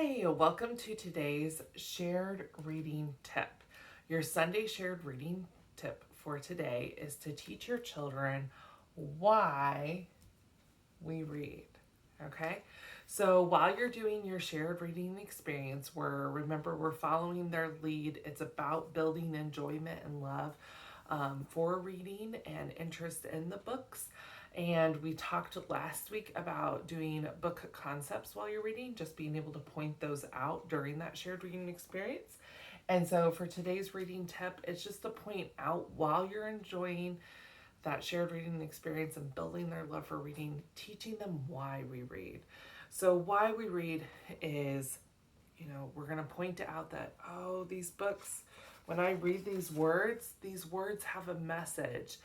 Hi, welcome to today's shared reading tip. Your Sunday shared reading tip for today is to teach your children why we read. Okay, so while you're doing your shared reading experience, remember we're following their lead. It's about building enjoyment and love for reading and interest in the books. And we talked last week about doing book concepts while you're reading, just being able to point those out during that shared reading experience. And so for today's reading tip, it's just to point out while you're enjoying that shared reading experience and building their love for reading, teaching them why we read. So, why we read is, we're going to point out that, oh, these books, when I read these words have a message,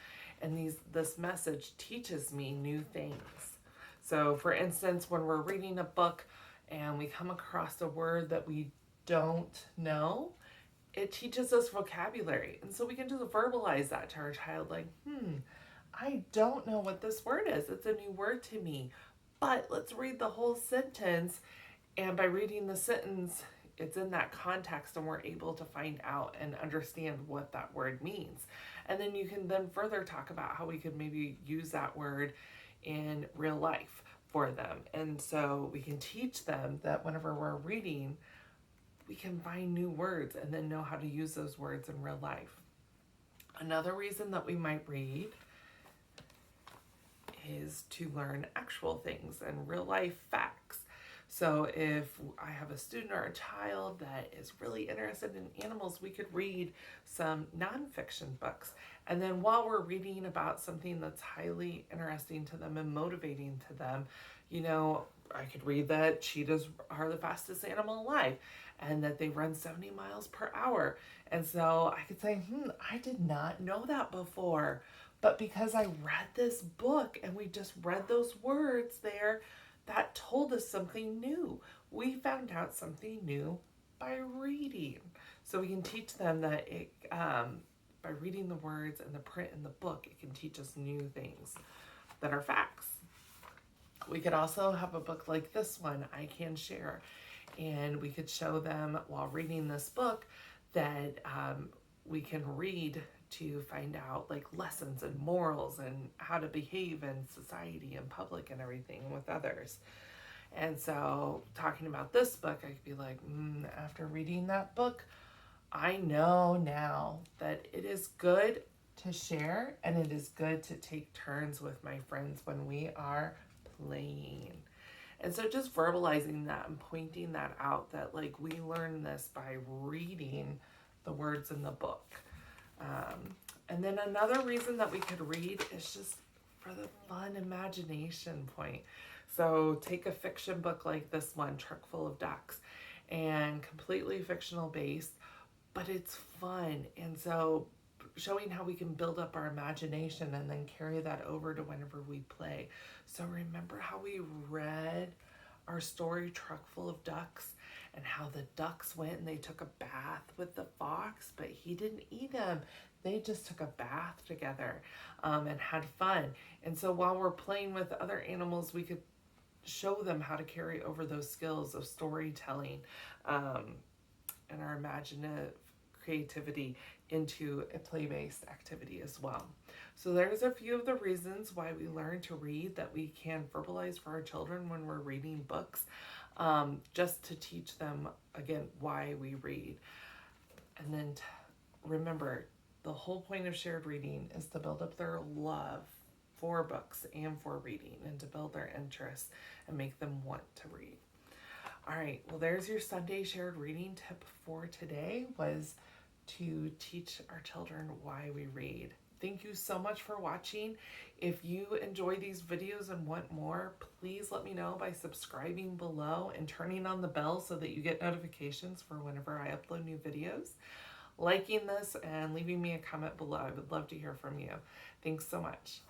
and this message teaches me new things. So, for instance, when we're reading a book and we come across a word that we don't know, it teaches us vocabulary. And so we can just verbalize that to our child, like, I don't know what this word is. It's a new word to me. But let's read the whole sentence. And by reading the sentence, it's in that context and we're able to find out and understand what that word means. And then you can then further talk about how we could maybe use that word in real life for them. And so we can teach them that whenever we're reading, we can find new words and then know how to use those words in real life. Another reason that we might read is to learn actual things and real life facts. So if I have a student or a child that is really interested in animals, we could read some nonfiction books. And then while we're reading about something that's highly interesting to them and motivating to them, I could read that cheetahs are the fastest animal alive and that they run 70 miles per hour. And so I could say, I did not know that before. But because I read this book and we just read those words there, that told us something new. We found out something new by reading. So we can teach them that by reading the words and the print in the book, it can teach us new things that are facts. We could also have a book like this one, I Can Share, and we could show them while reading this book that we can read to find out like lessons and morals and how to behave in society and public and everything with others. And so talking about this book, I could be like, after reading that book, I know now that it is good to share and it is good to take turns with my friends when we are playing. And so just verbalizing that and pointing that out, that like we learn this by reading the words in the book. And then another reason that we could read is just for the fun imagination point. So take a fiction book like this one, Truck Full of Ducks, and completely fictional based, but it's fun. And so showing how we can build up our imagination and then carry that over to whenever we play. So remember how we read our story, Truck Full of Ducks, and how the ducks went and they took a bath with the fox, but he didn't eat them. They just took a bath together and had fun. And so while we're playing with other animals, we could show them how to carry over those skills of storytelling and our imaginative creativity into a play-based activity as well. So there's a few of the reasons why we learn to read that we can verbalize for our children when we're reading books, just to teach them, again, why we read. And then remember, the whole point of shared reading is to build up their love for books and for reading and to build their interest and make them want to read. All right, well, there's your Sunday shared reading tip for today, was to teach our children why we read. Thank you so much for watching. If you enjoy these videos and want more, please let me know by subscribing below and turning on the bell so that you get notifications for whenever I upload new videos. Liking this and leaving me a comment below. I would love to hear from you. Thanks so much.